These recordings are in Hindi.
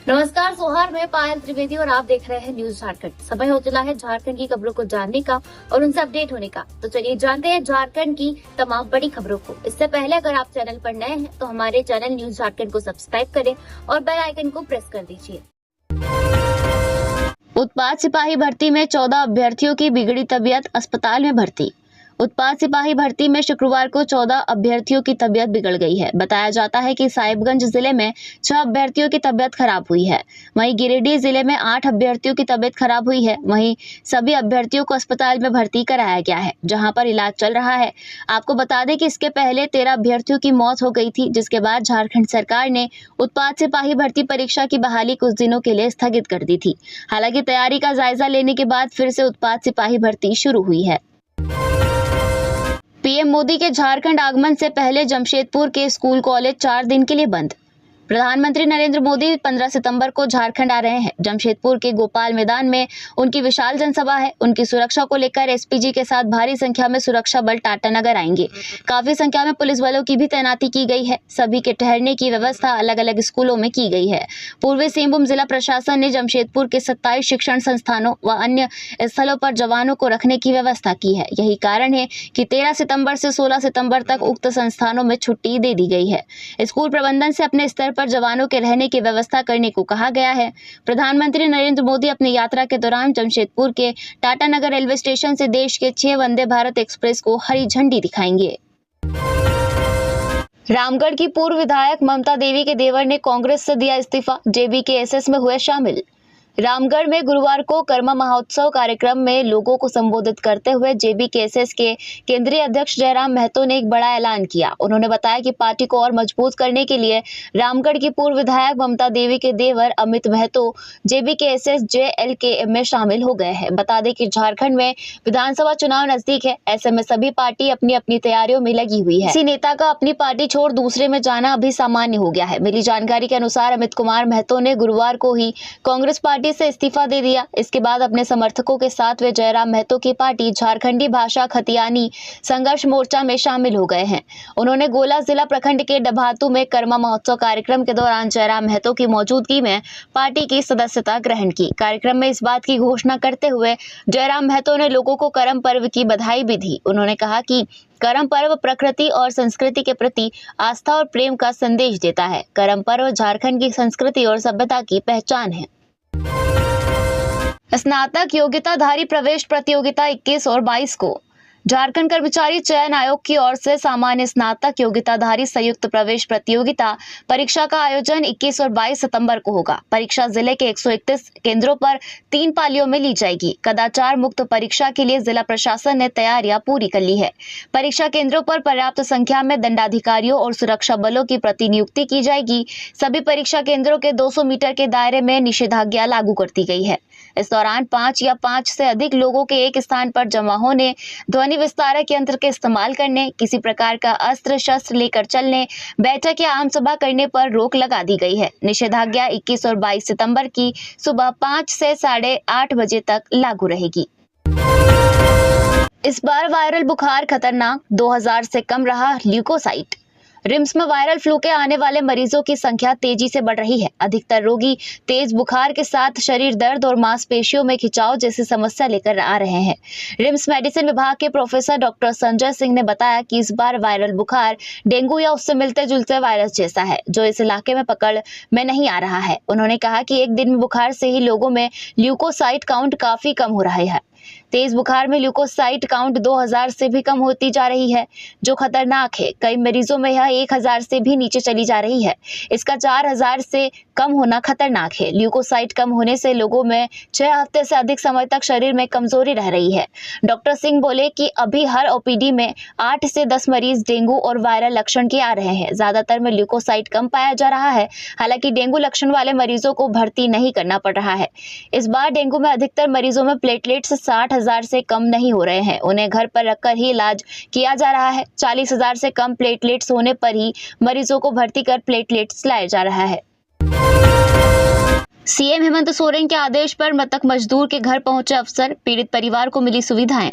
नमस्कार सोहार, मैं पायल त्रिवेदी और आप देख रहे हैं न्यूज झारखंड। समय हो चला है झारखंड की खबरों को जानने का और उनसे अपडेट होने का। तो चलिए जानते हैं झारखंड की तमाम बड़ी खबरों को। इससे पहले अगर आप चैनल पर नए हैं तो हमारे चैनल न्यूज झारखंड को सब्सक्राइब करें और बेल आइकन को प्रेस कर दीजिए। उत्पाद सिपाही भर्ती में 14 अभ्यर्थियों की बिगड़ी तबीयत, अस्पताल में भर्ती। उत्पाद सिपाही भर्ती में शुक्रवार को 14 अभ्यर्थियों की तबीयत बिगड़ गई है। बताया जाता है कि साहिबगंज जिले में 6 अभ्यर्थियों की तबीयत खराब हुई है। वहीं गिरिडीह जिले में 8 अभ्यर्थियों की तबीयत खराब हुई है। वहीं सभी अभ्यर्थियों को अस्पताल में भर्ती कराया गया है, जहां पर इलाज चल रहा है। आपको बता दें कि इसके पहले 13 अभ्यर्थियों की मौत हो गई थी, जिसके बाद झारखंड सरकार ने उत्पाद सिपाही भर्ती परीक्षा की बहाली कुछ दिनों के लिए स्थगित कर दी थी। हालांकि तैयारी का जायजा लेने के बाद फिर से उत्पाद सिपाही भर्ती शुरू हुई है। पीएम मोदी के झारखंड आगमन से पहले जमशेदपुर के स्कूल कॉलेज 4 दिन के लिए बंद। प्रधानमंत्री नरेंद्र मोदी 15 सितंबर को झारखंड आ रहे हैं। जमशेदपुर के गोपाल मैदान में उनकी विशाल जनसभा है। उनकी सुरक्षा को लेकर एसपीजी के साथ भारी संख्या में सुरक्षा बल टाटानगर आएंगे। काफी संख्या में पुलिस बलों की भी तैनाती की गई है। सभी के ठहरने की व्यवस्था अलग अलग स्कूलों में की गई है। पूर्वी सिंहभूम जिला प्रशासन ने जमशेदपुर के 27 शिक्षण संस्थानों व अन्य स्थलों पर जवानों को रखने की व्यवस्था की है। यही कारण है कि 13 सितंबर से 16 सितंबर तक उक्त संस्थानों में छुट्टी दे दी गई है। स्कूल प्रबंधन से अपने स्तर पर जवानों के रहने की व्यवस्था करने को कहा गया है। प्रधानमंत्री नरेंद्र मोदी अपनी यात्रा के दौरान जमशेदपुर के टाटानगर रेलवे स्टेशन से देश के 6 वंदे भारत एक्सप्रेस को हरी झंडी दिखाएंगे। रामगढ़ की पूर्व विधायक ममता देवी के देवर ने कांग्रेस से दिया इस्तीफा, जेबीकेएसएस में हुए शामिल। रामगढ़ में गुरुवार को कर्मा महोत्सव कार्यक्रम में लोगों को संबोधित करते हुए जेबीकेएसएस के केंद्रीय अध्यक्ष जयराम महतो ने एक बड़ा ऐलान किया। उन्होंने बताया कि पार्टी को और मजबूत करने के लिए रामगढ़ की पूर्व विधायक ममता देवी के देवर अमित महतो जेबीकेएसएस जेएलकेएम में शामिल हो गए हैं। बता दें कि झारखंड में विधानसभा चुनाव नजदीक है, ऐसे में सभी पार्टी अपनी अपनी तैयारियों में लगी हुई है। किसी नेता का अपनी पार्टी छोड़ दूसरे में जाना अभी सामान्य हो गया है। मिली जानकारी के अनुसार अमित कुमार महतो ने गुरुवार को ही कांग्रेस पार्टी से इस्तीफा दे दिया। इसके बाद अपने समर्थकों के साथ वे जयराम महतो की पार्टी झारखंडी भाषा खतियानी संघर्ष मोर्चा में शामिल हो गए हैं। उन्होंने गोला जिला प्रखंड के डभातू में कर्मा महोत्सव कार्यक्रम के दौरान जयराम महतो की मौजूदगी में पार्टी की सदस्यता ग्रहण की। कार्यक्रम में इस बात की घोषणा करते हुए जयराम महतो ने लोगों को करम पर्व की बधाई भी दी। उन्होंने कहा कि करम पर्व प्रकृति और संस्कृति के प्रति आस्था और प्रेम का संदेश देता है। करम पर्व झारखंड की संस्कृति और सभ्यता की पहचान है। स्नातक योग्यताधारी प्रवेश प्रतियोगिता 21 और 22 को झारखंड कर्मचारी चयन आयोग की ओर से सामान्य स्नातक योग्यताधारी संयुक्त प्रवेश प्रतियोगिता परीक्षा का आयोजन 21 और 22 सितंबर को होगा। परीक्षा जिले के 131 केंद्रों पर 3 पालियों में ली जाएगी। कदाचार मुक्त परीक्षा के लिए जिला प्रशासन ने तैयारियां पूरी कर ली है। परीक्षा केंद्रों पर पर्याप्त संख्या में दंडाधिकारियों और सुरक्षा बलों की प्रतिनियुक्ति की जाएगी। सभी परीक्षा केंद्रों के 200 मीटर के दायरे में निषेधाज्ञा लागू कर दी गई है। इस दौरान 5 या 5 से अधिक लोगों के एक स्थान पर जमा होने, ध्वनि विस्तारक यंत्र के इस्तेमाल करने, किसी प्रकार का अस्त्र शस्त्र लेकर चलने, बैठक या आम सभा करने पर रोक लगा दी गई है। निषेधाज्ञा 21 और 22 सितंबर की सुबह 5 से 8:30 बजे तक लागू रहेगी। इस बार वायरल बुखार खतरनाक, 2000 से कम रहा ल्यूकोसाइट। रिम्स में वायरल फ्लू के आने वाले मरीजों की संख्या तेजी से बढ़ रही है। अधिकतर रोगी तेज बुखार के साथ शरीर दर्द और मांसपेशियों में खिंचाव जैसी समस्या लेकर आ रहे हैं। रिम्स मेडिसिन विभाग के प्रोफेसर डॉक्टर संजय सिंह ने बताया कि इस बार वायरल बुखार डेंगू या उससे मिलते जुलते वायरस जैसा है, जो इस इलाके में पकड़ में नहीं आ रहा है। उन्होंने कहा कि एक दिन में बुखार से ही लोगों में ल्यूकोसाइट काउंट काफी कम हो रहा है। तेज बुखार में ल्यूकोसाइट काउंट 2000 से भी कम होती जा रही है, जो खतरनाक है। कई मरीजों में यह 1000 से भी नीचे चली जा रही है। इसका 4000 से कम होना खतरनाक है। ल्यूकोसाइट कम होने से लोगों में 6 हफ्ते से अधिक समय तक शरीर में कमजोरी रह रही है। डॉक्टर सिंह बोले कि अभी हर ओपीडी में 8 से 10 मरीज डेंगू और वायरल लक्षण के आ रहे हैं। ज्यादातर में ल्यूकोसाइट कम पाया जा रहा है। हालांकि डेंगू लक्षण वाले मरीजों को भर्ती नहीं करना पड़ रहा है। इस बार डेंगू में अधिकतर मरीजों में प्लेटलेट्स 60,000 से कम नहीं हो रहे हैं। उन्हें घर पर रखकर ही इलाज किया जा रहा है। 40,000 से कम प्लेटलेट्स होने पर ही मरीजों को भर्ती कर प्लेटलेट्स लाया जा रहा है। सीएम हेमंत सोरेन के आदेश पर मृतक मजदूर के घर पहुंचे अफसर, पीड़ित परिवार को मिली सुविधाएं।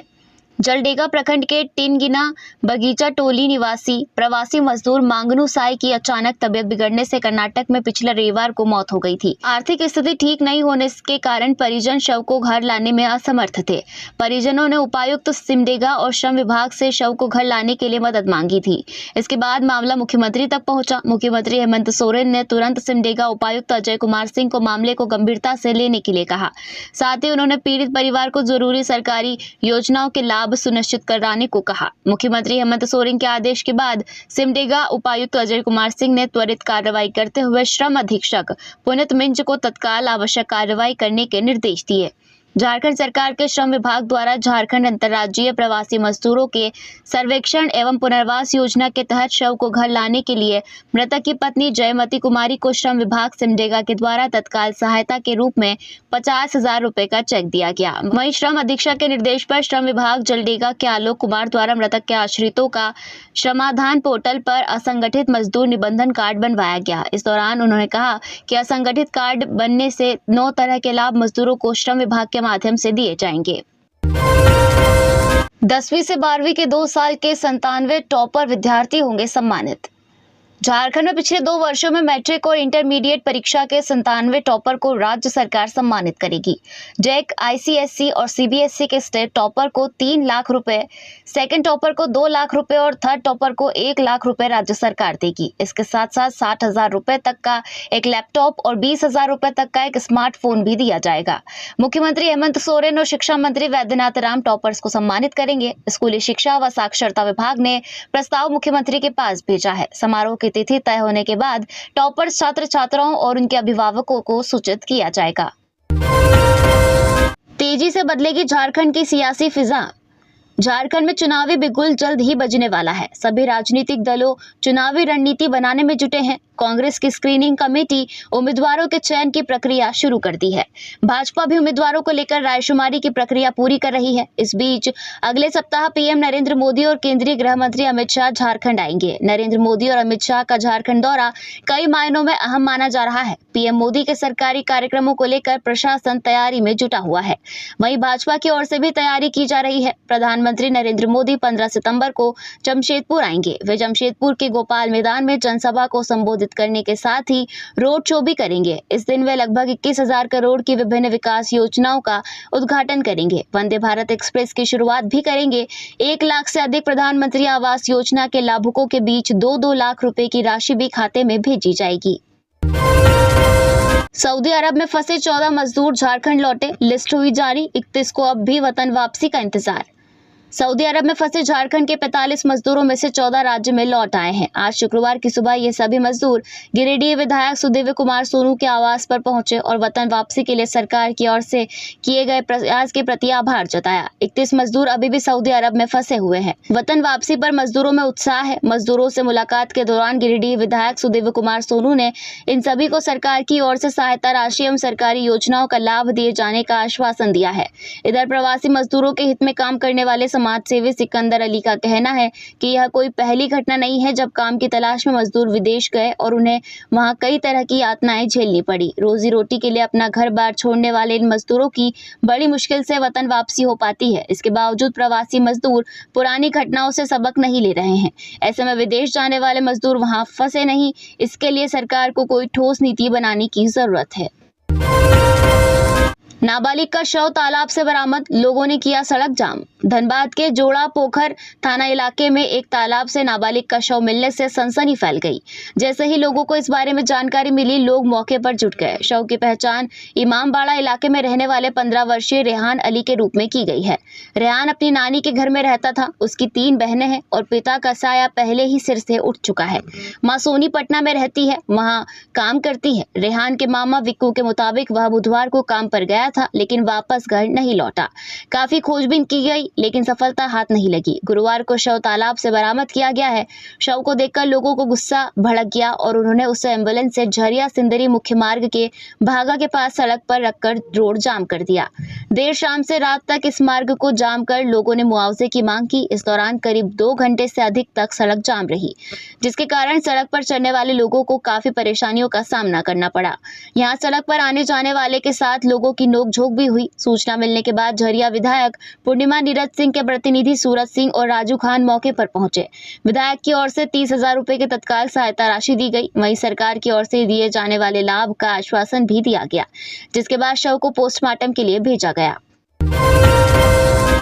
जलडेगा प्रखंड के टिनगिना बगीचा टोली निवासी प्रवासी मजदूर मांगनू साई की अचानक तबीयत बिगड़ने से कर्नाटक में पिछले रविवार को मौत हो गई थी। आर्थिक स्थिति ठीक नहीं होने के कारण परिजन शव को घर लाने में असमर्थ थे। परिजनों ने उपायुक्त सिमडेगा और श्रम विभाग से शव को घर लाने के लिए मदद मांगी थी। इसके बाद मामला मुख्यमंत्री तक पहुंचा। मुख्यमंत्री हेमंत सोरेन ने तुरंत सिमडेगा उपायुक्त अजय कुमार सिंह को मामले को गंभीरता से लेने के लिए कहा। साथ ही उन्होंने पीड़ित परिवार को जरूरी सरकारी योजनाओं के लाभ सुनिश्चित कराने को कहा। मुख्यमंत्री हेमंत सोरेन के आदेश के बाद सिमडेगा उपायुक्त अजय कुमार सिंह ने त्वरित कार्रवाई करते हुए श्रम अधीक्षक पुनित मिंज को तत्काल आवश्यक कार्रवाई करने के निर्देश दिए। झारखंड सरकार के श्रम विभाग द्वारा झारखंड अंतर्राज्यीय प्रवासी मजदूरों के सर्वेक्षण एवं पुनर्वास योजना के तहत शव को घर लाने के लिए मृतक की पत्नी जयमती कुमारी को श्रम विभाग सिमडेगा के द्वारा तत्काल सहायता के रूप में 50,000 रुपए का चेक दिया गया। वहीं श्रम अधीक्षक के निर्देश पर श्रम विभाग जलडेगा के आलोक कुमार द्वारा मृतक के आश्रितों का श्रमाधान पोर्टल पर असंगठित मजदूर निबंधन कार्ड बनवाया गया। इस दौरान उन्होंने कहा कि असंगठित कार्ड बनने से 9 तरह के लाभ मजदूरों को श्रम विभाग के माध्यम से दिए जाएंगे। 10वीं से 12वीं के 2 साल के 97 टॉपर विद्यार्थी होंगे सम्मानित। झारखंड में पिछले 2 वर्षों में मैट्रिक और इंटरमीडिएट परीक्षा के 97 टॉपर को राज्य सरकार सम्मानित करेगी। जैक, आईसीएसई और सीबीएसई के स्टेट टॉपर को 3 लाख रुपए, सेकंड टॉपर को 2 लाख रुपए और थर्ड टॉपर को 1 लाख रुपए राज्य सरकार देगी। इसके साथ साथ 60,000 रुपए तक का एक लैपटॉप और 20,000 रुपए तक का एक स्मार्टफोन भी दिया जाएगा। मुख्यमंत्री हेमंत सोरेन और शिक्षा मंत्री वैद्यनाथ राम टॉपर्स को सम्मानित करेंगे। स्कूली शिक्षा व साक्षरता विभाग ने प्रस्ताव मुख्यमंत्री के पास भेजा है। समारोह की तिथि तय होने के बाद टॉपर्स छात्र छात्राओं और उनके अभिभावकों को सूचित किया जाएगा। तेजी से बदलेगी झारखंड की सियासी फिजा। झारखंड में चुनावी बिगुल जल्द ही बजने वाला है। सभी राजनीतिक दलों चुनावी रणनीति बनाने में जुटे हैं। कांग्रेस की स्क्रीनिंग कमेटी उम्मीदवारों के चयन की प्रक्रिया शुरू कर दी है। भाजपा भी उम्मीदवारों को लेकर रायशुमारी की प्रक्रिया पूरी कर रही है। इस बीच अगले सप्ताह पीएम नरेंद्र मोदी और केंद्रीय गृह मंत्री अमित शाह झारखंड आएंगे। नरेंद्र मोदी और अमित शाह का झारखंड दौरा कई मायनों में अहम माना जा रहा है। पीएम मोदी के सरकारी कार्यक्रमों को लेकर प्रशासन तैयारी में जुटा हुआ है। वहीं भाजपा की ओर से भी तैयारी की जा रही है। प्रधानमंत्री नरेंद्र मोदी 15 सितंबर को जमशेदपुर आएंगे। वे जमशेदपुर के गोपाल मैदान में जनसभा को संबोधित करने के साथ ही रोड शो भी करेंगे। इस दिन वे लगभग 21,000 करोड़ की विभिन्न विकास योजनाओं का उद्घाटन करेंगे। वंदे भारत एक्सप्रेस की शुरुआत भी करेंगे। 1 लाख से अधिक प्रधानमंत्री आवास योजना के लाभुकों के बीच 2-2 लाख रुपए की राशि भी खाते में भेजी जाएगी। सऊदी अरब में फंसे 14 मजदूर झारखंड लौटे, लिस्ट हुई जारी। 31 को अब भी वतन वापसी का इंतजार। सऊदी अरब में फंसे झारखंड के 45 मजदूरों में से 14 राज्य में लौट आए हैं। आज शुक्रवार की सुबह ये सभी मजदूर गिरिडीह विधायक सुदेव कुमार सोनू के आवास पर पहुंचे और वतन वापसी के लिए सरकार की ओर से किए गए प्रयास के प्रति आभार जताया। 31 मजदूर अभी भी सऊदी अरब में फंसे हुए हैं। वतन वापसी पर मजदूरों में उत्साह है। मजदूरों से मुलाकात के दौरान गिरिडीह विधायक सुदेव कुमार सोनू ने इन सभी को सरकार की ओर से सहायता राशि एवं सरकारी योजनाओं का लाभ दिए जाने का आश्वासन दिया है। इधर प्रवासी मजदूरों के हित में काम करने वाले समाज सेवी सिकंदर अली का कहना है कि यह कोई पहली घटना नहीं है जब काम की तलाश में मजदूर विदेश गए और उन्हें वहां कई तरह की यातनाएं झेलनी पड़ी। रोजी रोटी के लिए अपना घर बार छोड़ने वाले इन मजदूरों की बड़ी मुश्किल से वतन वापसी हो पाती है। इसके बावजूद प्रवासी मजदूर पुरानी घटनाओं से सबक नहीं ले रहे हैं। ऐसे में विदेश जाने वाले मजदूर वहां फंसे नहीं, इसके लिए सरकार को कोई ठोस नीति बनाने की जरूरत है। नाबालिग का शव तालाब से बरामद, लोगों ने किया सड़क जाम। धनबाद के जोड़ा पोखर थाना इलाके में एक तालाब से नाबालिग का शव मिलने से सनसनी फैल गई। जैसे ही लोगों को इस बारे में जानकारी मिली, लोग मौके पर जुट गए। शव की पहचान इमामबाड़ा इलाके में रहने वाले 15 वर्षीय रेहान अली के रूप में की गई है। रेहान अपनी नानी के घर में रहता था। उसकी 3 बहनें हैं और पिता का साया पहले ही सिर से उठ चुका है। माँ सोनी पटना में रहती है, वहाँ काम करती है। रेहान के मामा विक्कू के मुताबिक वह बुधवार को काम पर गया था, लेकिन वापस घर नहीं लौटा। काफी खोजबीन की गई, लेकिन सफलता हाथ नहीं लगी। गुरुवार को शव तालाब से बरामद किया गया है। शव को देखकर लोगों को गुस्सा भड़क गया और उन्होंने उसे एम्बुलेंस से झरिया सिंदरी मुख्य मार्ग के भागा के पास सड़क पर रखकर रोड जाम कर दिया। देर शाम से रात तक इस मार्ग को जाम कर लोगों ने मुआवजे की मांग की। इस दौरान करीब 2 घंटे से अधिक तक सड़क जाम रही, जिसके कारण सड़क पर चलने वाले लोगों को काफी परेशानियों का सामना करना पड़ा। यहाँ सड़क पर आने जाने वाले के साथ लोगों की नोकझोंक भी हुई। सूचना मिलने के बाद झरिया विधायक पूर्णिमा तीरथ सिंह के प्रतिनिधि सूरज सिंह और राजू खान मौके पर पहुंचे। विधायक की ओर से 30,000 रुपए की तत्काल सहायता राशि दी गई। वहीं सरकार की ओर से दिए जाने वाले लाभ का आश्वासन भी दिया गया, जिसके बाद शव को पोस्टमार्टम के लिए भेजा गया।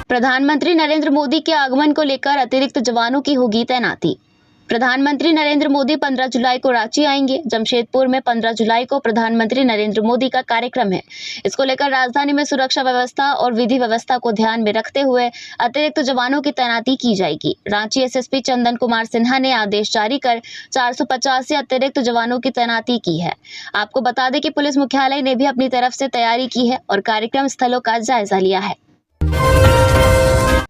प्रधानमंत्री नरेंद्र मोदी के आगमन को लेकर अतिरिक्त जवानों की होगी तैनाती। प्रधानमंत्री नरेंद्र मोदी 15 जुलाई को रांची आएंगे। जमशेदपुर में 15 जुलाई को प्रधानमंत्री नरेंद्र मोदी का कार्यक्रम है। इसको लेकर राजधानी में सुरक्षा व्यवस्था और विधि व्यवस्था को ध्यान में रखते हुए अतिरिक्त जवानों की तैनाती की जाएगी। रांची एसएसपी चंदन कुमार सिन्हा ने आदेश जारी कर 450 से अतिरिक्त जवानों की तैनाती की है। आपको बता दें कि पुलिस मुख्यालय ने भी अपनी तरफ से तैयारी की है और कार्यक्रम स्थलों का जायजा लिया है।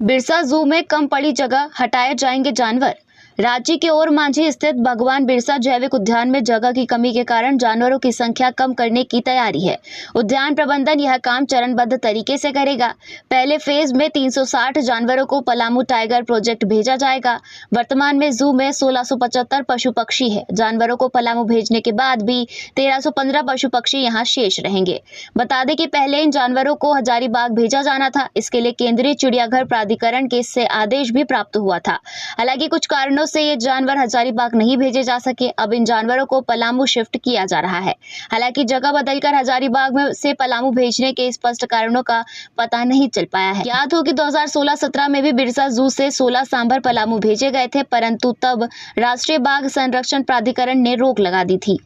बिरसा जू में कम पड़ी जगह, हटाए जाएंगे जानवर। रांची के और मांझी स्थित भगवान बिरसा जैविक उद्यान में जगह की कमी के कारण जानवरों की संख्या कम करने की तैयारी है। उद्यान प्रबंधन यह काम चरणबद्ध तरीके से करेगा। पहले फेज में 360 जानवरों को पलामू टाइगर प्रोजेक्ट भेजा जाएगा। वर्तमान में जू में 1675 पशु पक्षी है। जानवरों को पलामू भेजने के बाद भी 1315 पशु पक्षी यहाँ शेष रहेंगे। बता दें कि पहले इन जानवरों को हजारीबाग भेजा जाना था। इसके लिए केंद्रीय चिड़ियाघर प्राधिकरण के से आदेश भी प्राप्त हुआ था। हालांकि कुछ कारणों से ये जानवर हजारीबाग नहीं भेजे जा सके। अब इन जानवरों को पलामू शिफ्ट किया जा रहा है। हालांकि जगह बदलकर हजारीबाग में से पलामू भेजने के स्पष्ट कारणों का पता नहीं चल पाया है। याद हो कि 2016-17 में भी बिरसा जू से 16 सांभर पलामू भेजे गए थे, परंतु तब राष्ट्रीय बाघ संरक्षण प्राधिकरण ने रोक लगा दी थी।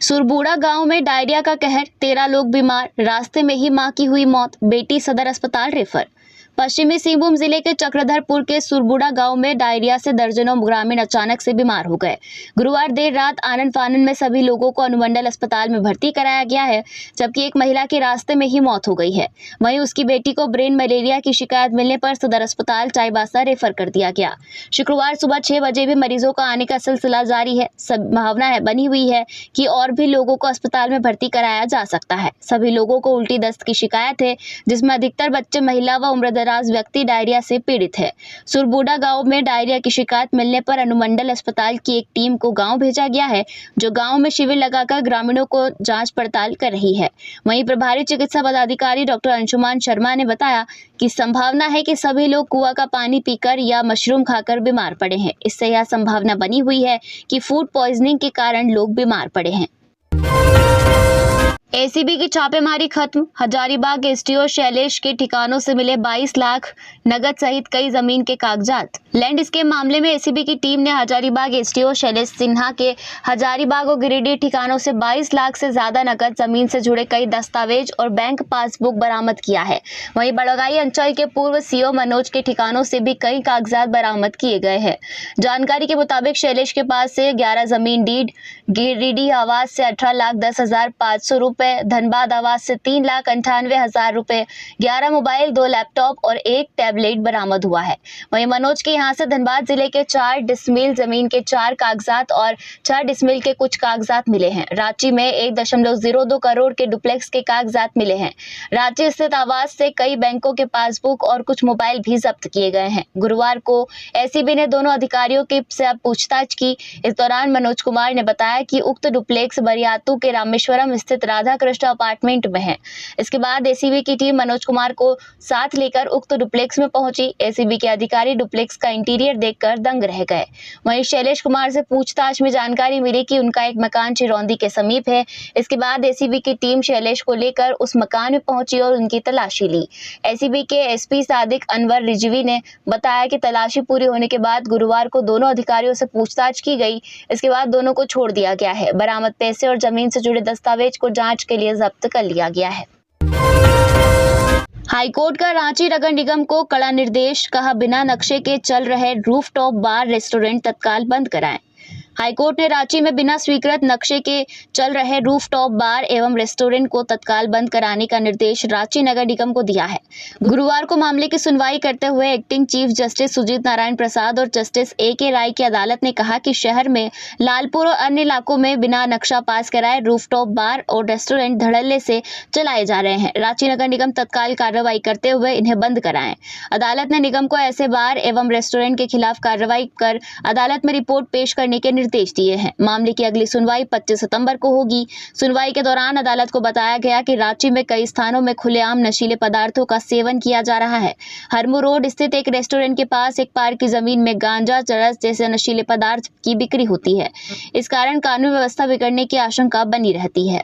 सुरबुड़ा गांव में डायरिया का कहर, 13 लोग बीमार। रास्ते में ही मां की हुई मौत, बेटी सदर अस्पताल रेफर। पश्चिमी सिंहभूम जिले के चक्रधरपुर के सुरबुड़ा गांव में डायरिया से दर्जनों ग्रामीण अचानक से बीमार हो गए। गुरुवार देर रात आनन फानन में सभी लोगों को अनुमंडल अस्पताल में भर्ती कराया गया है, जबकि एक महिला की रास्ते में ही मौत हो गई है। वहीं उसकी बेटी को ब्रेन मलेरिया की शिकायत मिलने पर सदर अस्पताल चाईबासा रेफर कर दिया गया। शुक्रवार सुबह 6 बजे भी मरीजों का आने का सिलसिला जारी है। संभावना बनी हुई है कि और भी लोगों को अस्पताल में भर्ती कराया जा सकता है। सभी लोगों को उल्टी दस्त की शिकायत है, जिसमें अधिकतर बच्चे, महिला व उम्रदराज व्यक्ति डायरिया से पीड़ित है। सुरबुड़ा गांव में डायरिया की शिकायत मिलने पर अनुमंडल अस्पताल की एक टीम को गांव भेजा गया है, जो गांव में शिविर लगाकर ग्रामीणों को जांच पड़ताल कर रही है। वहीं प्रभारी चिकित्सा पदाधिकारी डॉक्टर अंशुमान शर्मा ने बताया कि संभावना है कि सभी लोग कुआं का पानी पीकर या मशरूम खाकर बीमार पड़े हैं। इससे यह संभावना बनी हुई है कि फूड पॉइजनिंग के कारण लोग बीमार पड़े हैं। एसीबी की छापेमारी खत्म, हजारीबाग एसडीओ शैलेश के ठिकानों से मिले 22 लाख नगद सहित कई जमीन के कागजात। लैंड स्केम मामले में एसीबी की टीम ने हजारीबाग एसडीओ शैलेश सिन्हा के हजारीबाग और गिरिडीह ठिकानों से 22 लाख से ज्यादा नगद जमीन से जुड़े कई दस्तावेज और बैंक पासबुक बरामद किया है। वहीं बड़गाई अंचल के पूर्व सीओ मनोज के ठिकानों से भी कई कागजात बरामद किए गए हैं। जानकारी के मुताबिक शैलेश के पास से 11 जमीन डीड, गिरिडीह आवास से 18,10,500 रुपए, धनबाद आवास से 3,98,000 रुपए, 11 मोबाइल, 2 लैपटॉप और 1 टैबलेट बरामद हुआ है। वहीं मनोज के यहां से धनबाद जिले के 4 डिसमिल जमीन के 4 कागजात और 6 डिसमिल के कुछ कागजात मिले हैं। रांची में 1.02 करोड़ के डुप्लेक्स के कागजात मिले हैं। रांची स्थित आवास से कई बैंकों के पासबुक और कुछ मोबाइल भी जब्त किए गए हैं। गुरुवार को एसीबी ने दोनों अधिकारियों की से पूछताछ की। इस दौरान मनोज कुमार ने बताया कि उक्त डुप्लेक्स बरियातू के रामेश्वरम स्थित राधा कृष्ण अपार्टमेंट में है। इसके बाद एसीबी की टीम मनोज कुमार को साथ लेकर उक्त डुप्लेक्स में पहुंची। एसीबी के अधिकारी डुप्लेक्स का इंटीरियर देखकर दंग रह गए। वहीं शैलेश कुमार से पूछताछ में जानकारी मिली कि उनका एक मकान चिरौंदी के समीप है। इसके बाद एसीबी की टीम शैलेश को लेकर उस मकान में पहुंची और उनकी तलाशी ली। एसीबी के एसपी सादिक अनवर रिजवी ने बताया कि तलाशी पूरी होने के बाद गुरुवार को दोनों अधिकारियों से पूछताछ की गई। इसके बाद दोनों को छोड़ दिया गया है। बरामद पैसे और जमीन से जुड़े दस्तावेज को जांच के लिए जब्त कर लिया गया है। हाईकोर्ट का रांची नगर निगम को कड़ा निर्देश, कहा बिना नक्शे के चल रहे रूफटॉप बार रेस्टोरेंट तत्काल बंद कराएं। हाईकोर्ट ने रांची में बिना स्वीकृत नक्शे के चल रहे रूफटॉप बार एवं रेस्टोरेंट को तत्काल बंद कराने का निर्देश रांची नगर निगम को दिया है। गुरुवार को मामले की सुनवाई करते हुए acting chief justice Sujit Narayan Prasad और जस्टिस ए.के. राय की अदालत ने कहा कि शहर में लालपुर और अन्य इलाकों में बिना नक्शा पास कराए रूफटॉप बार और रेस्टोरेंट धड़ल्ले से चलाए जा रहे हैं। रांची नगर निगम तत्काल कार्रवाई करते हुए इन्हें बंद कराएं। अदालत ने निगम को ऐसे बार एवं रेस्टोरेंट के खिलाफ कार्रवाई कर अदालत में रिपोर्ट पेश करने के निर्देश निर्देश दिए हैं। मामले की अगली सुनवाई 25 सितंबर को होगी। सुनवाई के दौरान अदालत को बताया गया कि रांची में कई स्थानों में खुलेआम नशीले पदार्थों का सेवन किया जा रहा है। हरमू रोड स्थित एक रेस्टोरेंट के पास एक पार्क की जमीन में गांजा, चरस जैसे नशीले पदार्थ की बिक्री होती है। इस कारण कानून व्यवस्था बिगड़ने की आशंका बनी रहती है।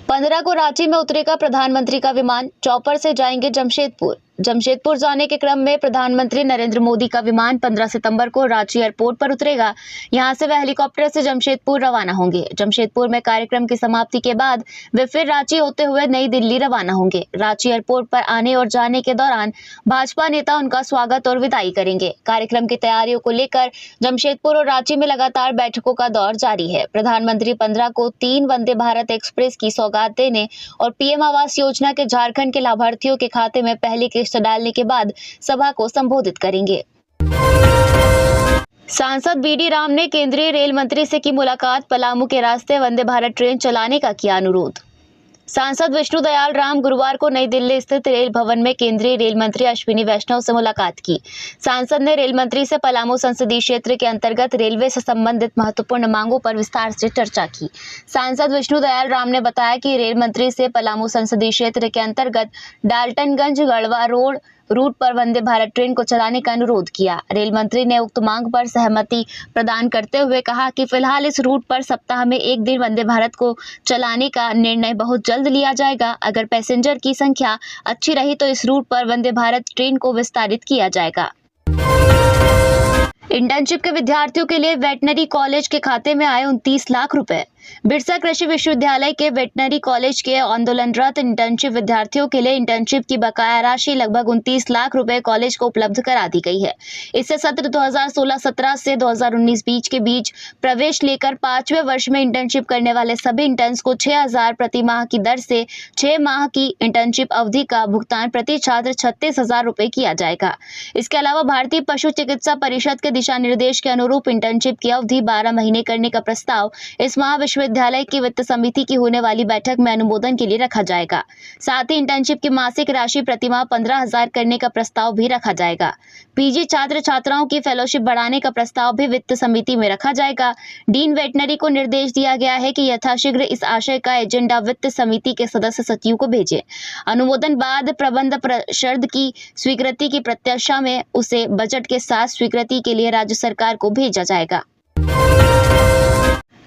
15 को रांची में उतरेगा प्रधानमंत्री का विमान, चॉपर से जाएंगे जमशेदपुर। जमशेदपुर जाने के क्रम में प्रधानमंत्री नरेंद्र मोदी का विमान 15 सितंबर को रांची एयरपोर्ट पर उतरेगा। यहां से वह हेलीकॉप्टर से जमशेदपुर रवाना होंगे। जमशेदपुर में कार्यक्रम की समाप्ति के बाद वे फिर रांची होते हुए नई दिल्ली रवाना होंगे। रांची एयरपोर्ट पर आने और जाने के दौरान भाजपा नेता उनका स्वागत और विदाई करेंगे। कार्यक्रम की तैयारियों को लेकर जमशेदपुर और रांची में लगातार बैठकों का दौर जारी है। प्रधानमंत्री 15 को 3 वंदे भारत एक्सप्रेस की सौगात देने और पीएम आवास योजना के झारखंड के लाभार्थियों के खाते में पहली किस्त डालने के बाद सभा को संबोधित करेंगे। सांसद बीडी राम ने केंद्रीय रेल मंत्री से की मुलाकात, पलामू के रास्ते वंदे भारत ट्रेन चलाने का किया अनुरोध। सांसद विष्णु दयाल राम गुरुवार को नई दिल्ली स्थित रेल भवन में केंद्रीय रेल मंत्री अश्विनी वैष्णव से मुलाकात की। सांसद ने रेल मंत्री से पलामू संसदीय क्षेत्र के अंतर्गत रेलवे से संबंधित महत्वपूर्ण मांगों पर विस्तार से चर्चा की। सांसद विष्णु दयाल राम ने बताया कि रेल मंत्री से पलामू संसदीय क्षेत्र के अंतर्गत डाल्टनगंज गढ़वा रोड रूट पर वंदे भारत ट्रेन को चलाने का अनुरोध किया। रेल मंत्री ने उक्त मांग पर सहमति प्रदान करते हुए कहा कि फिलहाल इस रूट पर सप्ताह में एक दिन वंदे भारत को चलाने का निर्णय बहुत जल्द लिया जाएगा। अगर पैसेंजर की संख्या अच्छी रही तो इस रूट पर वंदे भारत ट्रेन को विस्तारित किया जाएगा। इंटर्नशिप के विद्यार्थियों के लिए वेटनरी कॉलेज के खाते में आए 29 लाख रुपए। बिरसा कृषि विश्वविद्यालय के वेटनरी कॉलेज के आंदोलनरत इंटर्नशिप विद्यार्थियों के लिए इंटर्नशिप की बकाया राशि लगभग 29 लाख रुपए कॉलेज को उपलब्ध करा दी गई है। इससे सत्र 2016-17 से 2019-20 के बीच प्रवेश लेकर 5वें वर्ष में इंटर्नशिप करने वाले सभी इंटर्न्स को 6,000 प्रति माह की दर से 6 माह की इंटर्नशिप अवधि का भुगतान प्रति छात्र 36,000 रुपए किया जाएगा। इसके अलावा भारतीय पशु चिकित्सा परिषद के दिशा निर्देश के अनुरूप इंटर्नशिप की अवधि 12 महीने करने का प्रस्ताव इस माह विश्वविद्यालय की वित्त समिति की होने वाली बैठक में अनुमोदन के लिए रखा जाएगा। साथ ही इंटर्नशिप की मासिक राशि प्रतिमाह 15,000 करने का प्रस्ताव भी रखा जाएगा। पीजी छात्र छात्राओं की फेलोशिप बढ़ाने का प्रस्ताव भी वित्त समिति में रखा जाएगा। डीन वेटनरी को निर्देश दिया गया है कि यथाशीघ्र इस आशय का एजेंडा वित्त समिति के सदस्य सचिव को भेजें। अनुमोदन बाद प्रबंध परिषद की स्वीकृति की प्रत्याशा में उसे बजट के साथ स्वीकृति के लिए राज्य सरकार को भेजा जाएगा।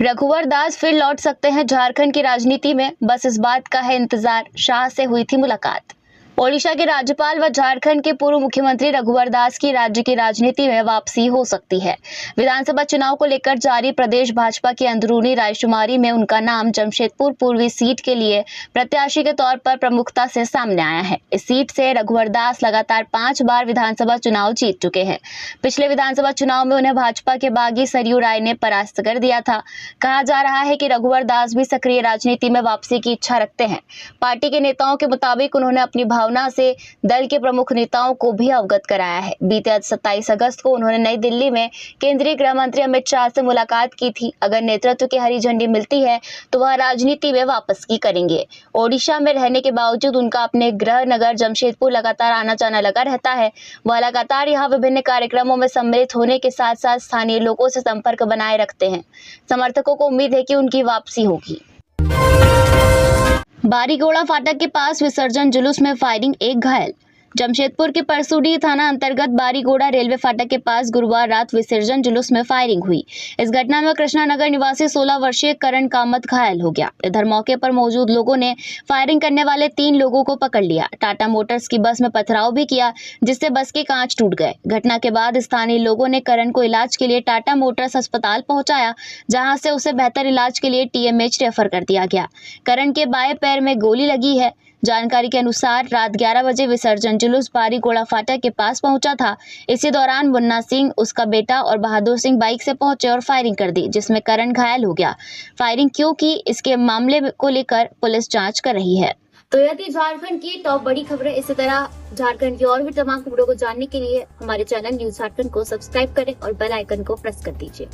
रघुवर दास फिर लौट सकते हैं झारखंड की राजनीति में, बस इस बात का है इंतजार। शाह से हुई थी मुलाकात। ओडिशा के राज्यपाल व झारखंड के पूर्व मुख्यमंत्री रघुवर दास की राज्य की राजनीति में वापसी हो सकती है। विधानसभा चुनाव को लेकर जारी प्रदेश भाजपा की अंदरूनी रायशुमारी में उनका नाम जमशेदपुर पूर्वी सीट के लिए प्रत्याशी के तौर पर प्रमुखता से सामने आया है। इस सीट से रघुवर दास लगातार 5 बार विधानसभा चुनाव जीत चुके हैं। पिछले विधानसभा चुनाव में उन्हें भाजपा के बागी सरयू राय ने परास्त कर दिया था। कहा जा रहा है कि रघुवर दास भी सक्रिय राजनीति में वापसी की इच्छा रखते हैं। पार्टी के नेताओं के मुताबिक उन्होंने अपनी भावना से दल के प्रमुख नेताओं को भी अवगत कराया है। बीते 27 अगस्त को उन्होंने नई दिल्ली में केंद्रीय गृह मंत्री अमित शाह से मुलाकात की थी। अगर नेतृत्व की हरी झंडी मिलती है तो वह राजनीति में वापस की करेंगे। ओडिशा में रहने के बावजूद उनका अपने गृह नगर जमशेदपुर लगातार आना जाना लगा रहता है। वह लगातार यहाँ विभिन्न कार्यक्रमों में सम्मिलित होने के साथ साथ स्थानीय लोगों से संपर्क बनाए रखते हैं। समर्थकों को उम्मीद है कि उनकी वापसी होगी। बारीगोड़ा फाटक के पास विसर्जन जुलूस में फायरिंग, 1 घायल। जमशेदपुर के परसूडी थाना अंतर्गत बारीगोड़ा रेलवे फाटक के पास गुरुवार रात विसर्जन जुलूस में फायरिंग हुई। इस घटना में कृष्णानगर निवासी 16 वर्षीय करण कामत घायल हो गया। इधर मौके पर मौजूद लोगों ने फायरिंग करने वाले 3 लोगों को पकड़ लिया। टाटा मोटर्स की बस में पथराव भी किया, जिससे बस के कांच टूट गए। घटना के बाद स्थानीय लोगों ने करण को इलाज के लिए टाटा मोटर्स अस्पताल पहुंचाया, जहां से उसे बेहतर इलाज के लिए टीएमएच रेफर कर दिया गया। करण के बाएं पैर में गोली लगी है। जानकारी के अनुसार रात 11 बजे विसर्जन जुलूस बारीगोड़ा फाटक के पास पहुंचा था। इसी दौरान मुन्ना सिंह, उसका बेटा और बहादुर सिंह बाइक से पहुंचे और फायरिंग कर दी, जिसमें करण घायल हो गया। फायरिंग क्यों की, इसके मामले को लेकर पुलिस जांच कर रही है। तो यह थी झारखंड की टॉप बड़ी खबरें। इसी तरह झारखंड की और भी तमाम खबरों को जानने के लिए हमारे चैनल न्यूज झारखंड को सब्सक्राइब करें और बेल आइकन को प्रेस कर दीजिए।